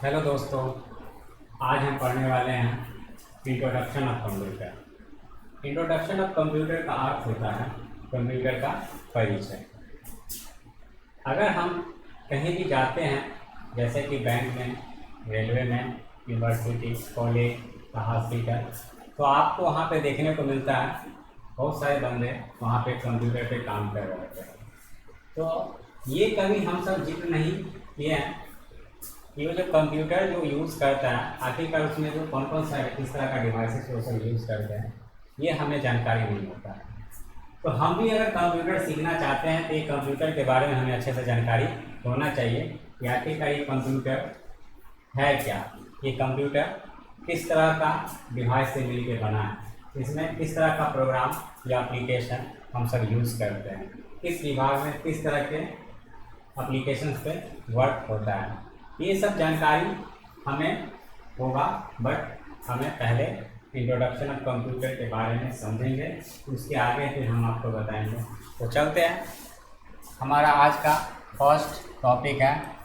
Hello दोस्तों, आज हम पढ़ने वाले हैं introduction of computer. Introduction of computer का अर्थ होता है कंप्यूटर का परिचय। अगर हम कहीं भी जाते हैं, जैसे कि बैंक में, रेलवे में, यूनिवर्सिटी, कॉलेज, हॉस्पिटल, तो आपको वहाँ पे देखने को मिलता है बहुत सारे बंदे वहाँ पे कंप्यूटर पे काम कर रहे होते हैं। तो ये कभी हम सब जिक्र नहीं किए हैं ये जो कंप्यूटर जो यूज़ करता है, आखिरकार उसमें जो कौन कौन सा किस तरह का डिवाइसेस वो सब यूज़ करते हैं, ये हमें जानकारी नहीं होता है। तो हम भी अगर कंप्यूटर सीखना चाहते हैं तो ये कंप्यूटर के बारे में हमें अच्छे से जानकारी होना चाहिए कि आखिरकार ये कंप्यूटर है क्या, ये कंप्यूटर किस तरह का डिवाइस से मिलकर बना है, इसमें किस तरह का प्रोग्राम या एप्लीकेशन हम सब यूज़ करते हैं, किस विभाग में किस तरह के एप्लीकेशन पे वर्क होता है, ये सब जानकारी हमें होगा। बट हमें पहले इंट्रोडक्शन ऑफ कंप्यूटर के बारे में समझेंगे, उसके आगे फिर हम आपको बताएंगे। तो चलते हैं, हमारा आज का फर्स्ट टॉपिक है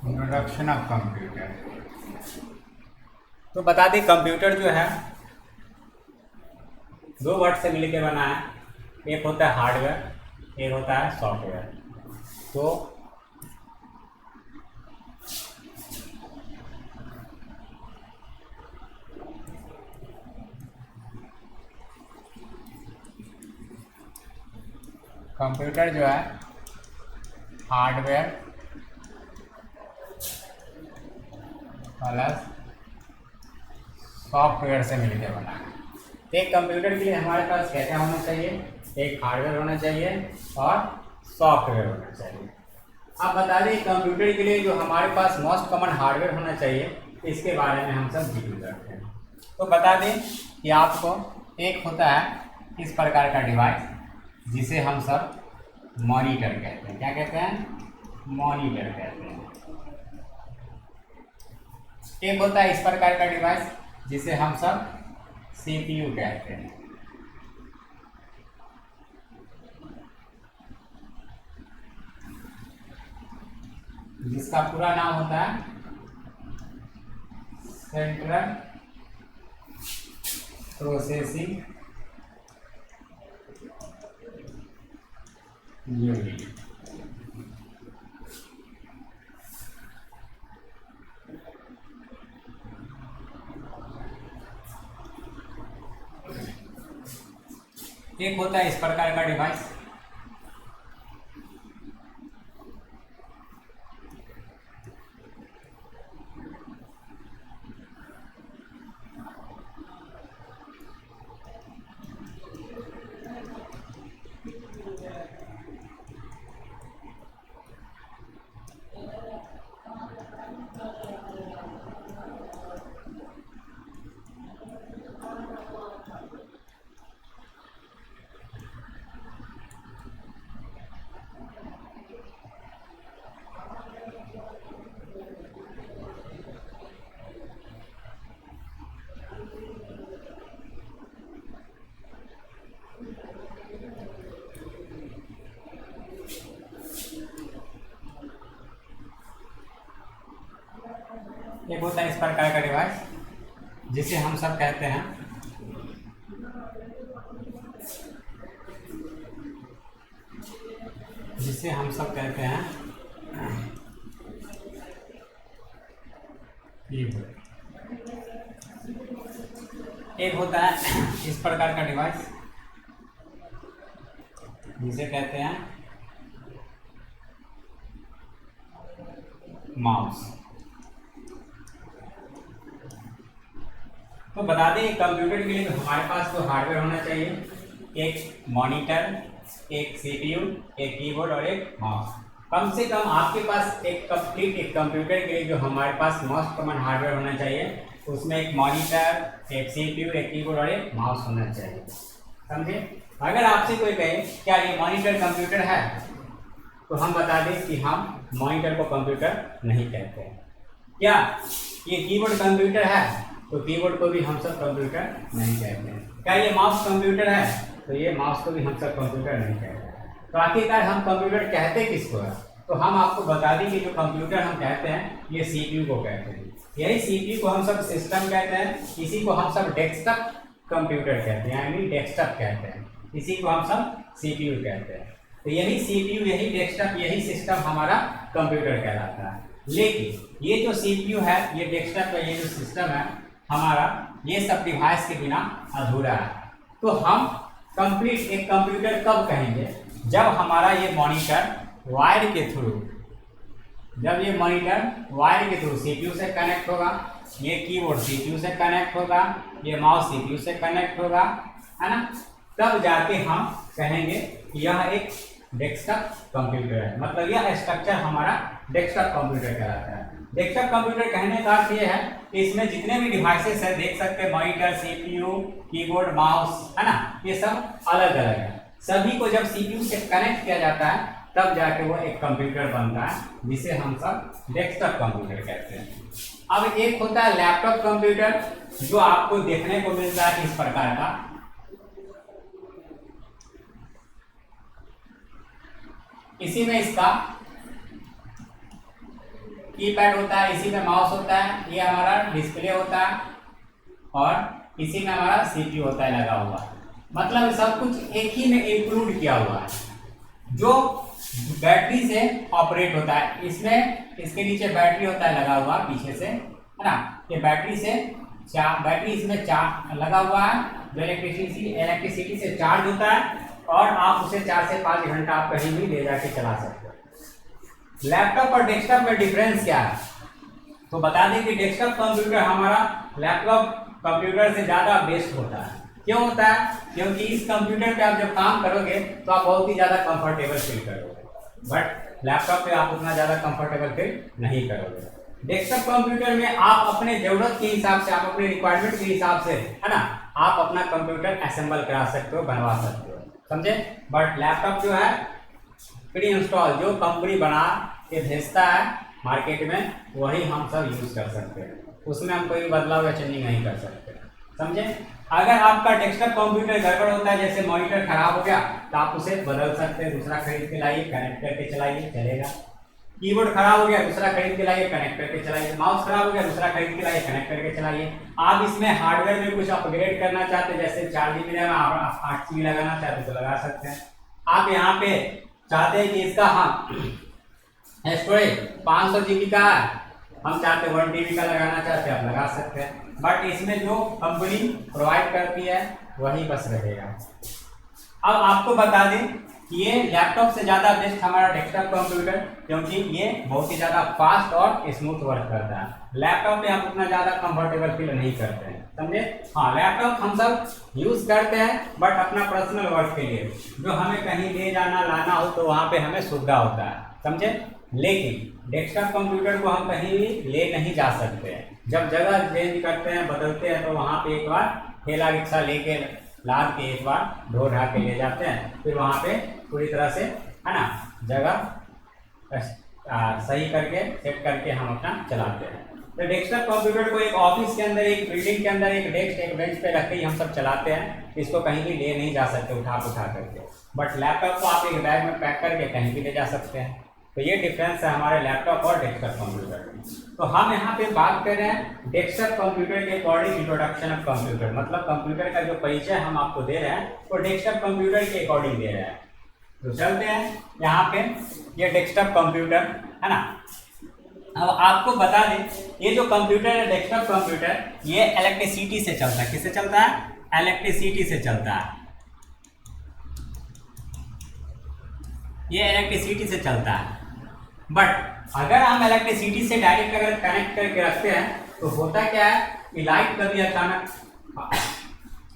इंट्रोडक्शन ऑफ कंप्यूटर। तो बता दें, कंप्यूटर जो है दो वर्ड से मिलकर बना है, एक होता है हार्डवेयर, एक होता है सॉफ्टवेयर। तो कंप्यूटर जो है हार्डवेयर प्लस सॉफ्टवेयर से मिलकर बना है। तो एक कंप्यूटर के लिए हमारे पास क्या क्या होना चाहिए? एक हार्डवेयर होना चाहिए और सॉफ्टवेयर होना चाहिए। अब बता दें, कंप्यूटर के लिए जो हमारे पास मोस्ट कॉमन हार्डवेयर होना चाहिए, इसके बारे में हम सब जिक्र करते हैं। तो बता दें कि आपको एक होता है इस प्रकार का डिवाइस जिसे हम सब मॉनिटर कहते हैं। क्या कहते हैं? मॉनिटर कहते हैं। एक होता है इस प्रकार का डिवाइस जिसे हम सब सीपीयू कहते हैं। जिसका पूरा नाम होता है सेंट्रल प्रोसेसिंग यूनिट। एक होता है इस प्रकार का डिवाइस एक होता है इस प्रकार का डिवाइस जिसे हम सब कहते हैं कीबोर्ड। एक होता है इस प्रकार का डिवाइस जिसे कहते हैं माउस। तो बता दें, कंप्यूटर के लिए हमारे पास तो हार्डवेयर होना चाहिए, एक मॉनिटर, एक सीपीयू, एक कीबोर्ड और एक माउस। कम से कम आपके पास एक कंप्यूटर के लिए जो हमारे पास मोस्ट कॉमन हार्डवेयर होना चाहिए, उसमें एक मॉनिटर, एक सीपीयू, एक कीबोर्ड और एक माउस होना चाहिए। समझे? अगर आपसे कोई कहे क्या ये मॉनिटर कंप्यूटर है, तो हम बता दें कि हम मॉनिटर को कंप्यूटर नहीं कहते हैं। क्या ये कीबोर्ड कंप्यूटर है, तो कीबोर्ड को भी हम सब कंप्यूटर नहीं कहते हैं। क्या ये माउस कंप्यूटर है, तो ये माउस को भी हम सब कंप्यूटर नहीं कहते हैं। तो आखिरकार हम कंप्यूटर कहते किसको है? तो हम आपको बता दें कि जो कंप्यूटर हम कहते हैं ये सीपीयू को कहते हैं। यही सीपीयू को हम सब सिस्टम कहते हैं, इसी को हम सब डेस्कटॉप कंप्यूटर कहते हैं, यानी डेस्कटॉप कहते हैं, इसी को हम सब सीपीयू कहते हैं। तो यही सीपीयू, यही डेस्कटॉप, यही सिस्टम हमारा कंप्यूटर कहलाता है। लेकिन ये जो सीपीयू है, ये डेस्कटॉप का ये जो सिस्टम है हमारा, ये सब डिवाइस के बिना अधूरा है। तो हम कंप्लीट एक कंप्यूटर कब कहेंगे? जब हमारा ये मॉनिटर वायर के थ्रू, जब ये मॉनिटर वायर के थ्रू सीपीयू से कनेक्ट होगा, ये कीबोर्ड सीपीयू से कनेक्ट होगा, ये माउस सीपीयू से कनेक्ट होगा, है ना, तब जाके हम कहेंगे कि यह एक डेस्कटॉप कंप्यूटर है। मतलब यह स्ट्रक्चर हमारा डेस्कटॉप कंप्यूटर कहलाता है। डेस्कटॉप कंप्यूटर कहने का अर्थ ये है कि इसमें जितने भी डिवाइसेस है, देख सकते हैं मॉनिटर, सीपीयू, कीबोर्ड, माउस, है ना, ये सब अलग अलग है। सभी को जब सीपीयू से कनेक्ट किया जाता है तब जाके वो एक कंप्यूटर बनता है, जिसे हम सब डेस्कटॉप कंप्यूटर कहते हैं। अब एक होता है लैपटॉप कंप्यूटर, जो आपको देखने को मिलता है इस प्रकार का। इसी में इसका कीपैड होता है, इसी में माउस होता है, ये हमारा डिस्प्ले होता है, और इसी में हमारा सीपीयू होता है लगा हुआ। मतलब सब कुछ एक ही में इंक्लूड किया हुआ है, जो बैटरी से ऑपरेट होता है। इसमें इसके नीचे बैटरी होता है लगा हुआ पीछे से, है ना, ये बैटरी से बैटरी इसमें चार्ज लगा हुआ है, जो इलेक्ट्रिसिटी से चार्ज होता है, और आप उसे 4 से 5 घंटा आप कहीं भी ले जाके चला सकते हो। लैपटॉप और डेस्कटॉप में डिफरेंस क्या है? तो बता दें कि डेस्कटॉप कंप्यूटर हमारा लैपटॉप कंप्यूटर से ज़्यादा बेस्ट होता है। क्यों होता है? क्योंकि इस कंप्यूटर पे आप जब काम करोगे तो आप बहुत ही ज़्यादा कंफर्टेबल फील करोगे, बट लैपटॉप पे आप उतना ज़्यादा कंफर्टेबल फील नहीं करोगे। डेस्कटॉप कंप्यूटर में आप अपने ज़रूरत के हिसाब से, आप अपने रिक्वायरमेंट के हिसाब से, है ना, आप अपना कंप्यूटर असेंबल करा सकते हो, बनवा सकते हो, समझे। बट लैपटॉप जो है प्री इंस्टॉल, जो कंपनी बना के भेजता है मार्केट में, वही हम सब यूज़ कर सकते हैं। उसमें हम कोई बदलाव या चेंजिंग नहीं कर सकते, समझे। अगर आपका डेस्कटॉप कंप्यूटर गड़बड़ होता है, जैसे मॉनिटर खराब हो गया, तो आप उसे बदल सकते हैं, दूसरा खरीद के लाइए, कनेक्ट करके चलाइए, चलेगा। कीबोर्ड खराब हो गया, दूसरा खरीद के लाइए, कनेक्ट करके चलाइए। माउस खराब हो गया, दूसरा खरीद के लाइए, कनेक्ट करके चलाइए। आप इसमें हार्डवेयर में कुछ अपग्रेड करना चाहते हैं, जैसे 4 GB में आप 8 GB लगाना चाहते हैं तो लगा सकते हैं। आप यहाँ पे चाहते हैं कि इसका स्टोरेज 500 GB का है, हम चाहते हैं 1 TB का लगाना चाहते हैं, आप लगा सकते हैं। बट इसमें जो कंपनी प्रोवाइड करती है वही बस रहेगा। अब आपको बता दें कि ये लैपटॉप से ज़्यादा बेस्ट हमारा डेस्कटॉप कंप्यूटर, क्योंकि ये बहुत ही ज़्यादा फास्ट और स्मूथ वर्क करता है। लैपटॉप पे आप उतना ज़्यादा कंफर्टेबल फील नहीं करते हैं, समझे। हाँ, लैपटॉप हम सब यूज़ करते हैं, बट अपना पर्सनल वर्क के लिए, जो हमें कहीं ले जाना लाना हो तो वहाँ पे हमें सुविधा होता है, समझे। लेकिन डेस्कटॉप कंप्यूटर को हम कहीं भी ले नहीं जा सकते हैं। जब जगह चेंज करते हैं, बदलते हैं, तो वहाँ पे एक बार ठेला रिक्शा लेके लाद के एक बार ढो ढा के ले जाते हैं, फिर वहाँ पे पूरी तरह से, है ना, जगह सही करके सेट करके हम अपना चलाते हैं। तो डेस्कटॉप कंप्यूटर को एक ऑफिस के अंदर, एक बिल्डिंग के अंदर एक डेस्क, एक बेंच पे रख के ही हम सब चलाते हैं। इसको कहीं भी ले नहीं जा सकते उठा करके। बट लैपटॉप को आप एक बैग में पैक करके कहीं भी ले जा सकते हैं। तो ये डिफरेंस है हमारे लैपटॉप और डेस्कटॉप कंप्यूटर में। तो हम यहाँ पे बात कर रहे हैं डेस्कटॉप कंप्यूटर के अकॉर्डिंग इंट्रोडक्शन ऑफ कंप्यूटर, मतलब कंप्यूटर का जो परिचय हम आपको दे रहे हैं वो डेस्कटॉप कंप्यूटर के अकॉर्डिंग दे रहे हैं। तो चलते हैं यहाँ पे, ये डेस्कटॉप कंप्यूटर है ना। अब आपको बता दें, ये जो कंप्यूटर है डेस्कटॉप कंप्यूटर, ये इलेक्ट्रिसिटी से चलता है। किससे चलता है? इलेक्ट्रिसिटी से चलता है। ये इलेक्ट्रिसिटी से चलता है। बट अगर हम इलेक्ट्रिसिटी से डायरेक्ट अगर कनेक्ट करके रखते हैं तो होता क्या है कि लाइट कभी अचानक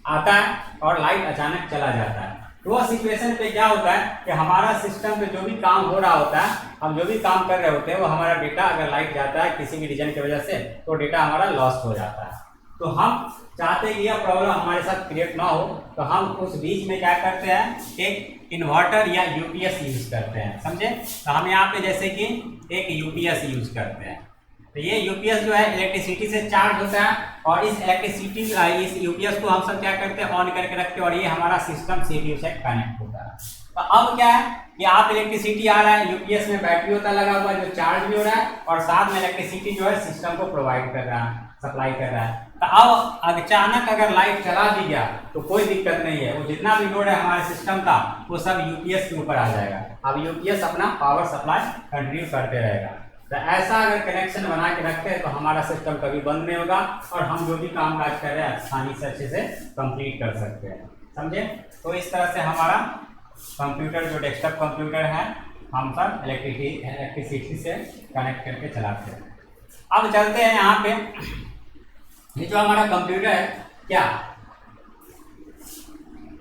आता है और लाइट अचानक चला जाता है। तो वह सिचुएशन पे क्या होता है कि हमारा सिस्टम पे जो भी काम हो रहा होता है, हम जो भी काम कर रहे होते हैं, वो हमारा डेटा अगर लाइट जाता है किसी भी रीजन की वजह से, तो डेटा हमारा लॉस्ट हो जाता है। तो हम चाहते हैं कि यह प्रॉब्लम हमारे साथ क्रिएट ना हो, तो हम उस बीच में क्या करते हैं, एक इन्वर्टर या यूपीएस यूज करते हैं, समझे। तो हम यहाँ पे जैसे कि एक यूपीएस यूज करते हैं। तो ये यूपीएस जो है इलेक्ट्रिसिटी से चार्ज होता है, और इस इस यूपीएस को हम सब क्या करते हैं, ऑन करके रखते हैं, और ये हमारा सिस्टम सीपीयू से कनेक्ट होता है। तो अब क्या है कि आप इलेक्ट्रिसिटी आ रहा है, यूपीएस में बैटरी होता लगा हुआ है जो चार्ज भी हो रहा है, और साथ में इलेक्ट्रिसिटी जो है सिस्टम को प्रोवाइड कर रहा है, सप्लाई कर रहा है। तो अब अचानक अगर लाइट चला दी गया तो कोई दिक्कत नहीं है, वो जितना भी लोड है हमारे सिस्टम का वो सब यूपीएस के ऊपर आ जाएगा। अब यूपीएस अपना पावर सप्लाई कंटिन्यू करते रहेगा। तो ऐसा अगर कनेक्शन बना के रखते हैं तो हमारा सिस्टम कभी बंद नहीं होगा, और हम जो भी काम काज कर रहे हैं आसानी से अच्छे से कंप्लीट कर सकते हैं, समझे। तो इस तरह से हमारा कंप्यूटर जो डेस्कटॉप कंप्यूटर है हम सब इलेक्ट्रिसिटी से कनेक्ट करके चलाते हैं। अब चलते हैं यहाँ पे, ये जो हमारा कंप्यूटर है क्या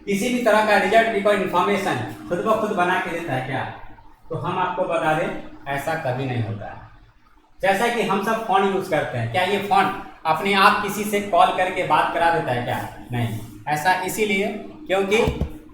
किसी भी तरह का रिजल्ट रिकॉर्ड इंफॉर्मेशन खुद ब खुद बना के देता है क्या? तो हम आपको बता दें ऐसा कभी नहीं होता है। जैसा कि हम सब फोन यूज करते हैं, क्या ये फोन अपने आप किसी से कॉल करके बात करा देता है क्या? नहीं। ऐसा इसीलिए क्योंकि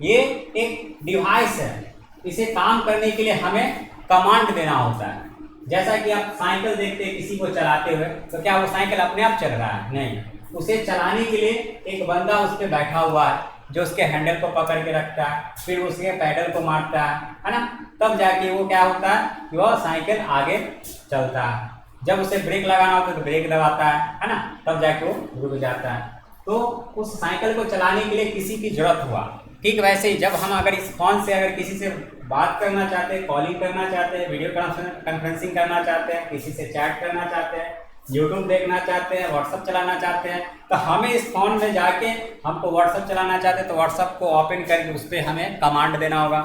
ये एक डिवाइस है, इसे काम करने के लिए हमें कमांड देना होता है। जैसा कि आप साइकिल देखते हैं किसी को चलाते हुए, तो क्या वो साइकिल अपने आप चल रहा है? नहीं। उसे चलाने के लिए एक बंदा उस पर बैठा हुआ है जो उसके हैंडल को पकड़ के रखता है, फिर उसके पैडल को मारता है ना, तब जाके वो क्या होता है कि वह साइकिल आगे चलता है। जब उसे ब्रेक लगाना होता है तो ब्रेक दबाता है ना, तब जाके वो रुक जाता है। तो उस साइकिल को चलाने के लिए किसी की जरूरत हुआ। ठीक वैसे ही जब हम अगर इस फोन से अगर किसी से बात करना चाहते हैं, कॉलिंग करना चाहते हैं, वीडियो कॉन्फ्रेंसिंग करना चाहते हैं, किसी से चैट करना चाहते हैं, यूट्यूब देखना चाहते हैं, व्हाट्सअप चलाना चाहते हैं, तो हमें इस फोन में जाके हमको व्हाट्सअप चलाना चाहते हैं तो व्हाट्सअप को ओपन करके उस पर हमें कमांड देना होगा,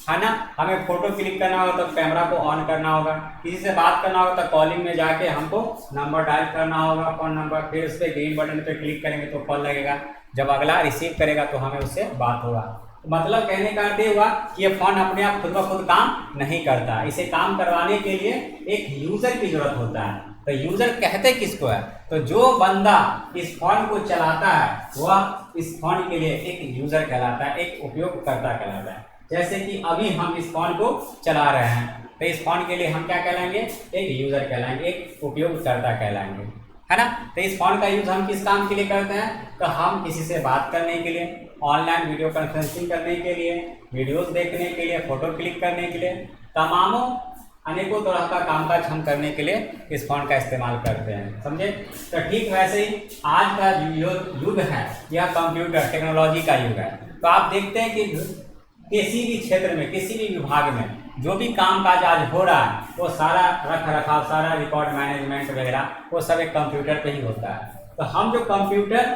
है ना। हमें फोटो क्लिक करना होगा तो कैमरा को ऑन करना होगा, किसी से बात करना होगा तो कॉलिंग में जाके हमको नंबर डायल करना होगा, फोन नंबर, फिर उस पर ग्रीन बटन पे क्लिक करेंगे तो कॉल लगेगा, जब अगला रिसीव करेगा तो हमें उससे बात होगा। मतलब कहने का अर्थ हुआ कि ये फोन अपने आप खुद ब खुद काम नहीं करता, इसे काम करवाने के लिए एक यूजर की जरूरत होता है। तो यूजर कहते किसको है? तो जो बंदा इस फोन को चलाता है वह इस फोन के लिए एक यूजर कहलाता है, एक उपयोगकर्ता कहलाता है। जैसे कि अभी हम इस फोन को चला रहे हैं तो इस फोन के लिए हम क्या कहलाएंगे? एक यूजर कहलाएंगे, एक उपयोगकर्ता कहलाएंगे, है ना। तो इस फोन का यूज हम किस काम के लिए करते हैं? तो हम किसी से बात करने के लिए, ऑनलाइन वीडियो कॉन्फ्रेंसिंग करने के लिए, वीडियोस देखने के लिए, फोटो क्लिक करने के लिए, तमामों अनेकों तरह का कामकाज हम करने के लिए इस फोन का इस्तेमाल करते हैं, समझे। तो ठीक वैसे ही आज का युग है यह कंप्यूटर टेक्नोलॉजी का युग है। तो आप देखते हैं कि किसी भी क्षेत्र में, किसी भी विभाग में जो भी काम काज आज हो रहा है वो सारा रख रखाव, सारा रिकॉर्ड मैनेजमेंट वगैरह वो सब एक कंप्यूटर पे ही होता है। तो हम जो कंप्यूटर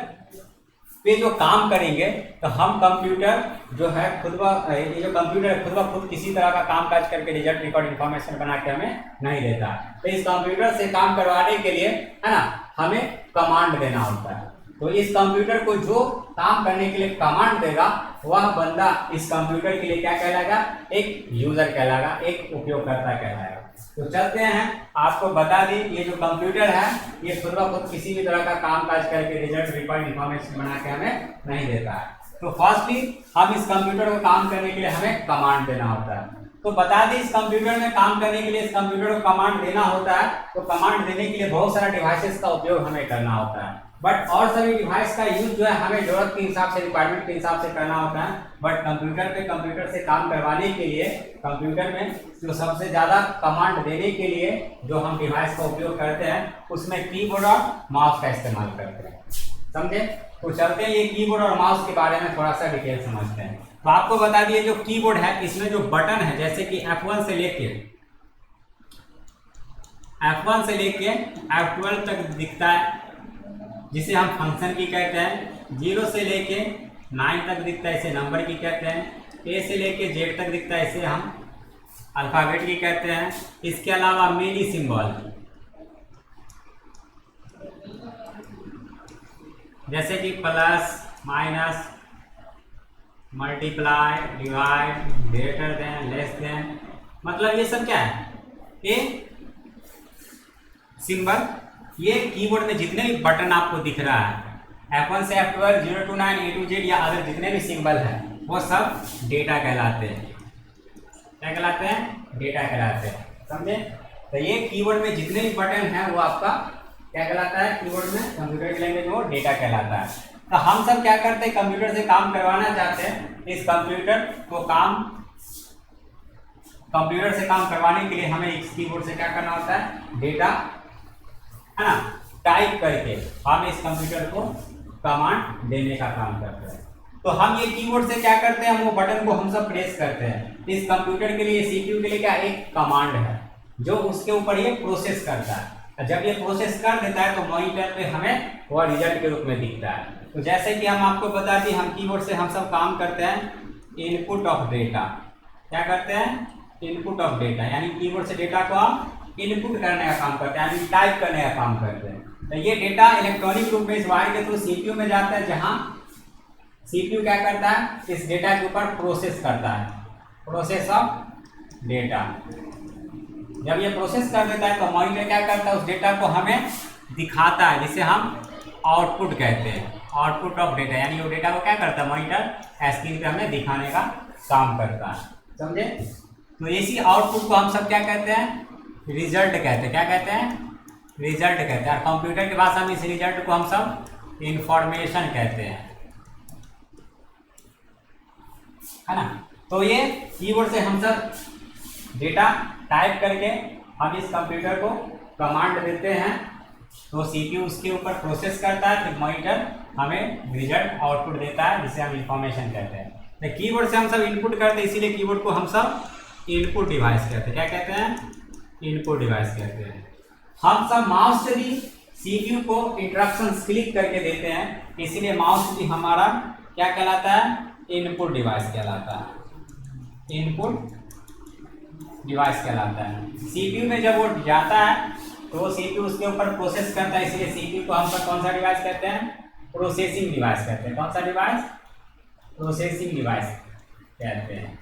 पे जो काम करेंगे तो हम कंप्यूटर जो है ये जो कंप्यूटर है खुद ब खुद किसी तरह का काम काज करके रिजल्ट रिकॉर्ड इन्फॉर्मेशन बना के हमें नहीं देता। तो इस कंप्यूटर से काम करवाने के लिए, है ना, हमें कमांड देना होता है। तो इस कंप्यूटर को जो काम करने के लिए कमांड देगा वह बंदा इस कंप्यूटर के लिए क्या कहलाएगा? एक यूजर कहलाएगा, एक उपयोगकर्ता कहलाएगा। तो चलते हैं, आपको बता दें ये जो कंप्यूटर है ये खुद ब खुद किसी भी तरह का काम काज करके रिजल्ट रिकॉर्ड इन्फॉर्मेशन बना के हमें नहीं देता है। तो फर्स्टली हम इस कंप्यूटर को काम करने के लिए हमें कमांड देना होता है। तो बता दें इस कंप्यूटर में काम करने के लिए इस कंप्यूटर को कमांड देना होता है। तो कमांड देने के लिए बहुत सारा डिवाइसेस का उपयोग हमें करना होता है, बट और सभी डिवाइस का यूज जो है हमें जरूरत के हिसाब से, रिक्वायरमेंट के हिसाब से करना होता है। बट कंप्यूटर से काम करवाने के लिए कंप्यूटर में जो सबसे ज़्यादा कमांड देने के लिए जो हम डिवाइस का उपयोग करते हैं उसमें कीबोर्ड और माउस का इस्तेमाल करते हैं, समझे। तो चलते हैं ये कीबोर्ड और माउस के बारे में थोड़ा सा डिटेल समझते हैं। तो आपको बता दिए जो कीबोर्ड है इसमें जो बटन है जैसे कि F1 से लेके F12 तक दिखता है जिसे हम फंक्शन की कहते हैं। 0 से लेके 9 तक दिखता है इसे नंबर की कहते हैं। A से लेके Z तक दिखता है इसे हम अल्फ़ाबेट की कहते हैं। इसके अलावा मेनी सिंबल जैसे कि plus, minus, multiply, divide, greater than, less than, मतलब ये सब क्या है? ये सिंबल, ये कीबोर्ड में जितने भी बटन आपको दिख रहा है F1 से F12 0 to 9 A to Z या अदर जितने भी सिंबल हैं वो सब डेटा कहलाते हैं। क्या कहलाते हैं? डेटा कहलाते हैं। समझे? तो ये कीवर्ड में जितने भी बटन हैं वो आपका क्या कहलाता है? कीवर्ड में कंप्यूटर की लैंग्वेज में वो डेटा कहलाता है। तो हम सब क्या करते हैं? कंप्यूटर से काम करवाना चाहते हैं। इस कंप्यूटर से काम करवाने के लिए हमें इस कीबोर्ड से क्या करना होता है? डेटा, है ना, टाइप करके हम इस कंप्यूटर को कमांड देने का काम करते हैं। तो हम ये कीबोर्ड से क्या करते हैं? हम वो बटन को हम सब प्रेस करते हैं। इस कंप्यूटर के लिए, सीपीयू के लिए क्या एक कमांड है जो उसके ऊपर ये प्रोसेस करता है। जब ये प्रोसेस कर देता है तो मॉनिटर पे हमें वह रिजल्ट के रूप में दिखता है। तो जैसे कि हम आपको बता दें, हम कीबोर्ड से हम सब काम करते हैं इनपुट ऑफ डेटा। क्या करते हैं? इनपुट ऑफ डेटा, यानी कीबोर्ड से डेटा को हम इनपुट करने का काम करते हैं, यानी टाइप करने का काम करते हैं। तो ये डेटा इलेक्ट्रॉनिक रूप में इस वायर के थ्रू सीपीयू में जाता है, जहां सीपीयू क्या करता है? इस डेटा के ऊपर प्रोसेस करता है, प्रोसेस ऑफ डेटा। जब ये प्रोसेस कर देता है तो मॉनिटर क्या करता है? उस डेटा को हमें दिखाता है, जिसे हम आउटपुट कहते हैं, आउटपुट ऑफ डेटा। यानी वो डेटा को क्या करता है? मॉनिटर स्क्रीन पे हमें दिखाने का काम करता है। समझे? तो इसी आउटपुट को हम सब क्या कहते हैं? रिजल्ट कहते हैं। क्या कहते हैं? रिजल्ट कहते हैं। और कंप्यूटर की भाषा में इस रिजल्ट को हम सब इंफॉर्मेशन कहते हैं, है ना। तो ये कीबोर्ड से हम सब डेटा टाइप करके हम इस कंप्यूटर को कमांड देते हैं, तो सीपीयू उसके ऊपर प्रोसेस करता है, फिर मॉनिटर हमें रिजल्ट आउटपुट देता है, जिसे हम इंफॉर्मेशन कहते हैं। तो कीबोर्ड से हम सब इनपुट करते हैं, इसीलिए कीबोर्ड को हम सब इनपुट डिवाइस कहते हैं। क्या कहते हैं? इनपुट डिवाइस कहते हैं। हम सब माउस से भी सीपीयू को इंस्ट्रक्शंस क्लिक करके देते हैं, इसीलिए माउस भी हमारा क्या कहलाता है? इनपुट डिवाइस कहलाता है, इनपुट डिवाइस कहलाता है। सीपीयू में जब वो जाता है तो वो सीपीयू उसके ऊपर प्रोसेस करता है, इसलिए सीपीयू को हम सब कौन सा डिवाइस कहते हैं? प्रोसेसिंग डिवाइस कहते हैं। कौन सा डिवाइस? प्रोसेसिंग डिवाइस कहते हैं।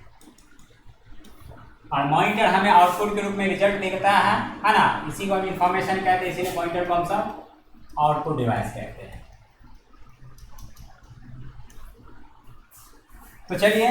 और मॉनिटर हमें आउटपुट के रूप में रिजल्ट देता है ना, इसी को हम इंफॉर्मेशन कहते हैं, इसीलिए मॉनिटर को हम सब आउटपुट डिवाइस कहते हैं। तो चलिए,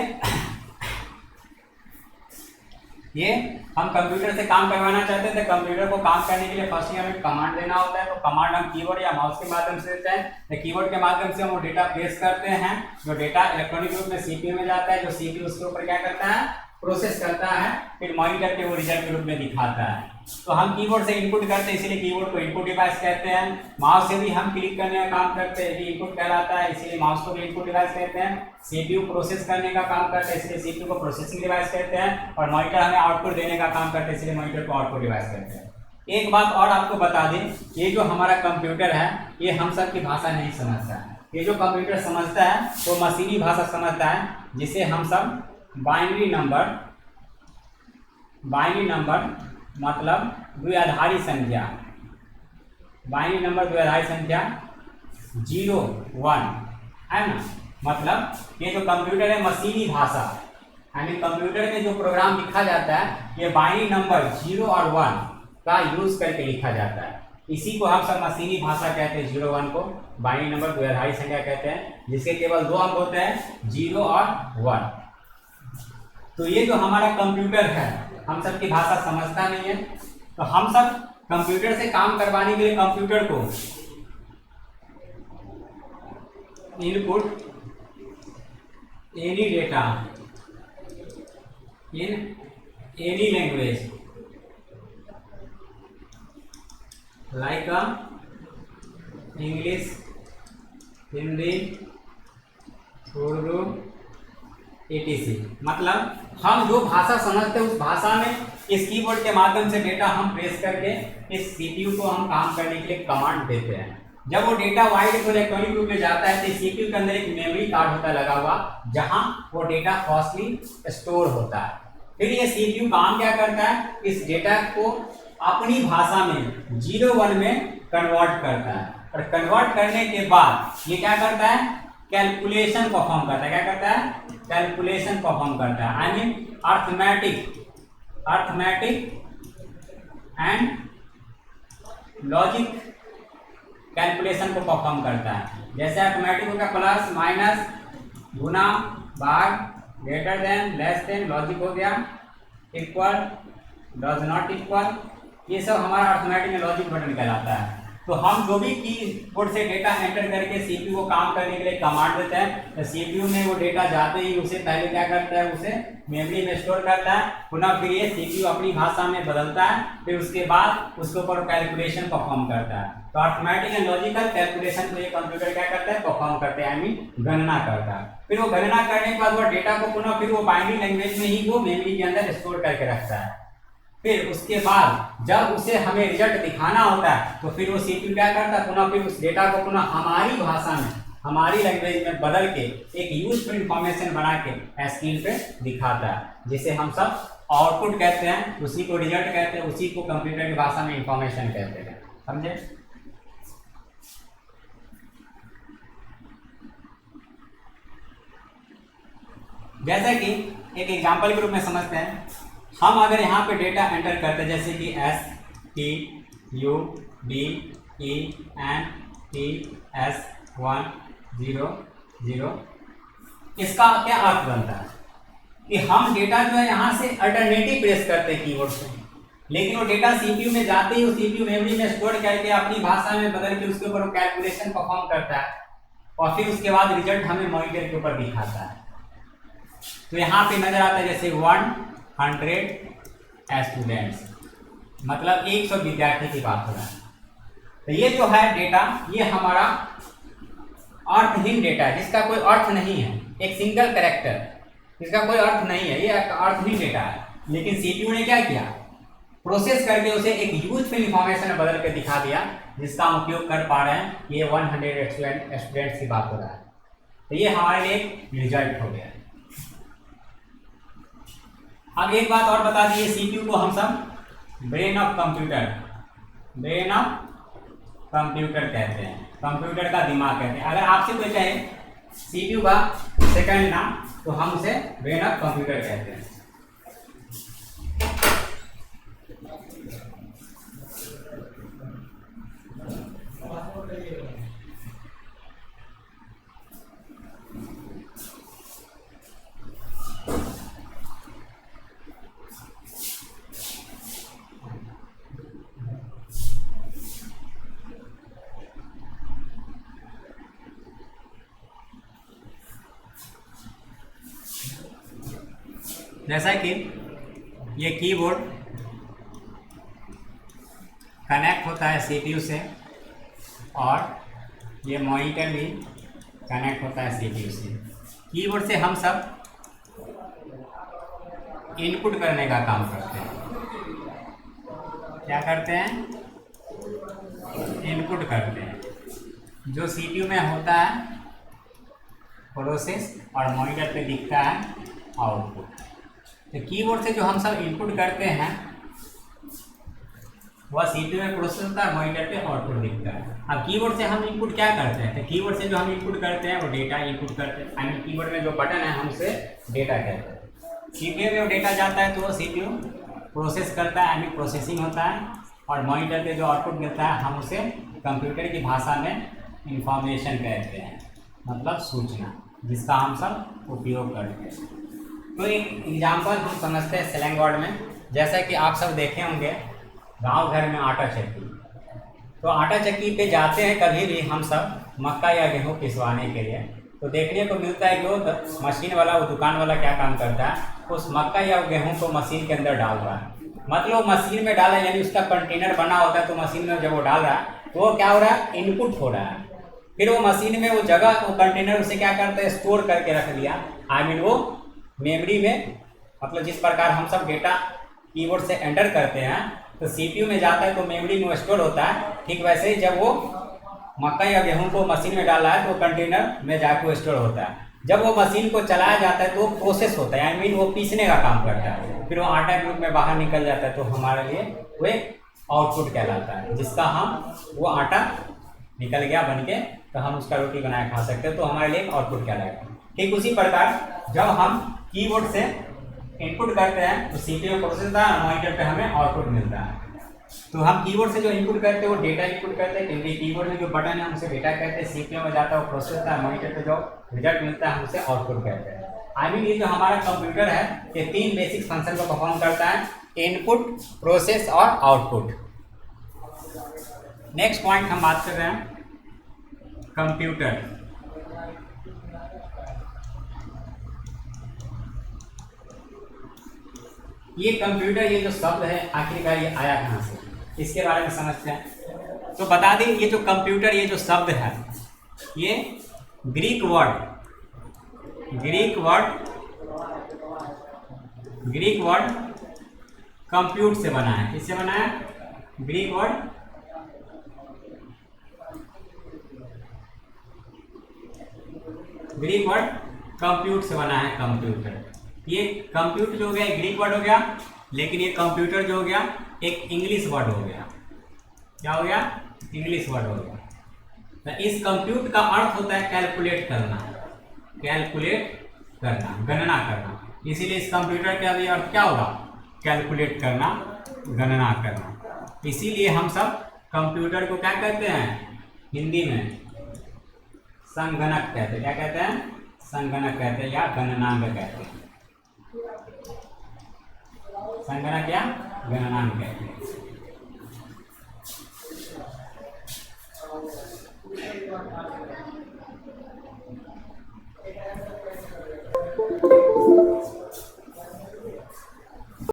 ये हम कंप्यूटर से काम करवाना चाहते थे। कंप्यूटर को काम करने के लिए फर्स्ट ही हमें कमांड देना होता है, तो कमांड हम कीबोर्ड या माउस के माध्यम से देते हैं। तो कीबोर्ड के माध्यम से हम वो डेटा प्रेस करते हैं, जो डेटा इलेक्ट्रॉनिक रूप में सीपीयू में जाता है, जो सीपीयू उसके ऊपर क्या करता है? प्रोसेस करता है, फिर मॉनिटर के वो रिजल्ट के रूप में दिखाता है। तो हम कीबोर्ड से इनपुट करते हैं, इसलिए कीबोर्ड को इनपुट डिवाइस कहते हैं। माउस से भी हम क्लिक करने का काम करते हैं, ये इनपुट कहलाता है, इसलिए माउस को भी इनपुट डिवाइस कहते हैं। सीपीयू प्रोसेस करने का काम करता है, इसलिए सीपीयू को प्रोसेसिंग डिवाइस कहते हैं। और मॉनिटर हमें आउटपुट देने का काम करते हैं, इसलिए मॉनिटर को आउटपुट डिवाइस कहते हैं। एक बात और आपको बता दें, ये जो हमारा कंप्यूटर है ये हम सब की भाषा नहीं समझता है। ये जो कंप्यूटर समझता है वो मशीनी भाषा समझता है, जिसे हम सब बाइनरी नंबर मतलब द्विआधारी संख्या, बाइनरी नंबर द्विआधारी संख्या 0 1, है ना। मतलब ये जो कंप्यूटर है मशीनी भाषा, यानी कंप्यूटर में जो प्रोग्राम लिखा जाता है ये बाइनरी नंबर 0 और 1 का यूज करके लिखा जाता है। इसी को हम सब मशीनी भाषा कहते हैं। 0 1 को बाइनरी नंबर द्विआधारी संख्या कहते हैं, जिसके केवल 2 अंक होते हैं, 0 और 1। तो ये जो हमारा कंप्यूटर है हम सब की भाषा समझता नहीं है, तो हम सब कंप्यूटर से काम करवाने के लिए कंप्यूटर को input any data in any language like English, Hindi, Urdu, etc। मतलब हम जो भाषा समझते हैं उस भाषा में इस कीबोर्ड के माध्यम से डेटा हम प्रेस करके इस सीपीयू को हम काम करने के लिए कमांड देते हैं। जब वो डेटा वाइड को इलेक्ट्रॉनिक रूप में जाता है तो सीपीयू के अंदर एक मेमोरी कार्ड होता है लगा हुआ, जहां वो डेटा फास्टली स्टोर होता है। फिर ये सीपीयू काम क्या करता है? इस डेटा को अपनी भाषा में 0 1 में कन्वर्ट करता है, और कन्वर्ट करने के बाद ये क्या करता है? कैलकुलेशन परफॉर्म करता है। क्या करता है? कैलकुलेशन परफॉर्म करता है, I mean arithmetic and logic calculation को परफॉर्म करता है। जैसे अर्थमेटिक हो गया प्लस माइनस गुना भाग greater than less than, logic हो गया इक्वल डज नॉट इक्वल, ये सब हमारा अर्थमेटिक में लॉजिक बटन कहलाता है। तो हम जो भी कीबोर्ड से डेटा एंटर करके सीपीयू को काम करने के लिए कमांड देते हैं, तो सीपीयू में वो डेटा जाते ही उसे पहले क्या करता है, उसे मेमोरी में स्टोर करता है, पुनः फिर ये सीपीयू अपनी भाषा में बदलता है, फिर उसके बाद उसके ऊपर कैलकुलेशन परफॉर्म करता है। तो अर्थमेटिक एंड लॉजिकल कैलकुलेशन को ये कंप्यूटर क्या करता है, परफॉर्म करते हैं, आई मीन गणना करता है। फिर वो गणना करने के बाद वो डेटा को पुनः फिर वो बाइनरी लैंग्वेज में ही वो मेमोरी के अंदर स्टोर करके रखता है। फिर उसके बाद जब उसे हमें रिजल्ट दिखाना होता है तो फिर वो सीपीयू क्या करता है, पुनः फिर उस डेटा को पुनः हमारी भाषा में, हमारी लैंग्वेज में बदल के एक यूजफुल इंफॉर्मेशन बना के स्क्रीन पे दिखाता है, जिसे हम सब आउटपुट कहते हैं, उसी को रिजल्ट कहते हैं, उसी को कंप्यूटर की भाषा में इंफॉर्मेशन कहते हैं। समझे? जैसे कि एक एग्जांपल के रूप में समझते हैं, हम अगर यहाँ पे डेटा एंटर करते हैं जैसे कि STUDENTS100, इसका क्या अर्थ बनता है कि हम डेटा जो है यहाँ से अल्टरनेटिव प्रेस करते हैं कीबोर्ड से, लेकिन वो डेटा सीपीयू में जाते ही वो सीपीयू मेमोरी में स्टोर करके अपनी भाषा में बदल के उसके ऊपर कैलकुलेशन परफॉर्म करता है और फिर उसके बाद रिजल्ट हमें मॉनिटर के ऊपर दिखाता है। तो यहाँ पे नजर आता है जैसे 100 स्टूडेंट्स, मतलब 100 विद्यार्थी की बात हो रहा है। तो ये जो है डेटा, ये हमारा अर्थहीन डेटा है, जिसका कोई अर्थ नहीं है, एक सिंगल कैरेक्टर, इसका कोई अर्थ नहीं है, ये अर्थहीन डेटा है। लेकिन सीपीयू ने क्या किया, प्रोसेस करके उसे एक यूजफुल इंफॉर्मेशन में बदल के दिखा दिया, जिसका हम उपयोग कर पा रहे हैं। ये 100 स्टूडेंट्स की बात हो रहा है, तो ये हमारे लिए रिजल्ट हो गया। अब एक बात और बता दीजिए, सीपीयू को हम सब ब्रेन ऑफ कंप्यूटर कहते हैं, कंप्यूटर का दिमाग कहते हैं। अगर आपसे कोई कहे सीपीयू का सेकंड नाम, तो हम उसे ब्रेन ऑफ कंप्यूटर कहते हैं। जैसा कि ये कीबोर्ड कनेक्ट होता है सीपीयू से और ये मॉनिटर भी कनेक्ट होता है सीपीयू से। कीबोर्ड से हम सब इनपुट करने का काम करते हैं। क्या करते हैं? इनपुट करते हैं। जो सीपीयू में होता है प्रोसेस और मॉनिटर पे दिखता है आउटपुट। तो कीबोर्ड से जो हम सब इनपुट करते हैं वह सीपीयू में प्रोसेस होता है, मॉनिटर पे आउटपुट दिखता है। अब कीबोर्ड से हम इनपुट क्या करते हैं? तो कीबोर्ड से जो हम इनपुट करते हैं वो डेटा इनपुट करते हैं। आई मीन कीबोर्ड में जो बटन है हम उसे डेटा कहते हैं। सीपीयू में वो डेटा जाता है तो वो सीपीयू प्रोसेस करता है, आई मीन प्रोसेसिंग होता है, और मॉनिटर पे जो आउटपुट मिलता है हम उसे कंप्यूटर की भाषा में इंफॉर्मेशन कहते हैं, मतलब सूचना, जिसका हम सब उपयोग करते हैं। तो एक एग्जाम्पल हम समझते हैं स्लैंग वर्ड में। जैसा कि आप सब देखे होंगे गांव घर में आटा चक्की, तो आटा चक्की पे जाते हैं कभी भी हम सब मक्का या गेहूँ पिसवाने के लिए, तो देखने को मिलता है कि वो मशीन वाला, वो दुकान वाला क्या काम करता है, उस मक्का या गेहूँ को मशीन के अंदर डाल रहा है। मतलब मशीन में डाला यानी उसका कंटेनर बना होता है, तो मशीन में जब वो डाल रहा है तो वो क्या हो रहा है, इनपुट हो रहा है। फिर वो मशीन में वो जगह, वो कंटेनर उसे क्या करता है, स्टोर करके रख दिया, आई मीन वो मेमोरी में। मतलब जिस प्रकार हम सब डेटा कीबोर्ड से एंटर करते हैं तो सीपीयू में जाता है तो मेमोरी में स्टोर होता है, ठीक वैसे ही जब वो मक्का या गेहूं को मशीन में डाला है तो कंटेनर में जाकर स्टोर होता है। जब वो मशीन को चलाया जाता है तो प्रोसेस होता है, आई मीन वो पीसने का काम करता है, फिर वो आटा के रूप में बाहर निकल जाता है, तो हमारे लिए वो एक आउटपुट कहलाता है, जिसका हम वो आटा निकल गया बन के, तो हम उसका रोटी बनाए खा सकते हैं, तो हमारे लिए आउटपुट कहलाएगा। ठीक उसी प्रकार जब हम कीबोर्ड से इनपुट करते हैं तो सीपीयू प्रोसेस होता है, मॉनिटर पे हमें आउटपुट मिलता है। तो हम कीबोर्ड से जो इनपुट करते हैं वो डेटा इनपुट करते हैं, क्योंकि कीबोर्ड में जो बटन है उसे डेटा कहते हैं, सीपीयू में जाता है वो प्रोसेस होता है, मॉनिटर पे जो रिजल्ट मिलता है हम उसे आउटपुट कहते हैं। आई मीन ये जो हमारा कंप्यूटर है ये 3 बेसिक फंक्शन को परफॉर्म करता है, इनपुट, प्रोसेस और आउटपुट। नेक्स्ट पॉइंट हम बात कर रहे हैं कंप्यूटर। ये कंप्यूटर, ये जो शब्द है आखिरकार ये आया कहाँ से, इसके बारे में समझते हैं। तो बता दें ये जो कंप्यूटर, ये जो शब्द है ये ग्रीक वर्ड कंप्यूट से बना है। किससे बना है? ग्रीक वर्ड कंप्यूट से बना है कंप्यूटर। ये कंप्यूटर जो हो गया ग्रीक वर्ड हो गया, लेकिन ये कंप्यूटर जो हो गया एक इंग्लिश वर्ड हो गया। क्या हो गया? इंग्लिश वर्ड हो गया। तो इस कंप्यूट का अर्थ होता है कैलकुलेट करना, गणना करना। इसीलिए इस कंप्यूटर का भी अर्थ क्या होगा? कैलकुलेट करना, गणना करना। इसीलिए हम सब कंप्यूटर को क्या कहते हैं? हिंदी में संगणक कहते हैं। क्या कहते हैं? संगणक कहते हैं या गणनांक कहते हैं। संगणक या गणनांक कहते हैं।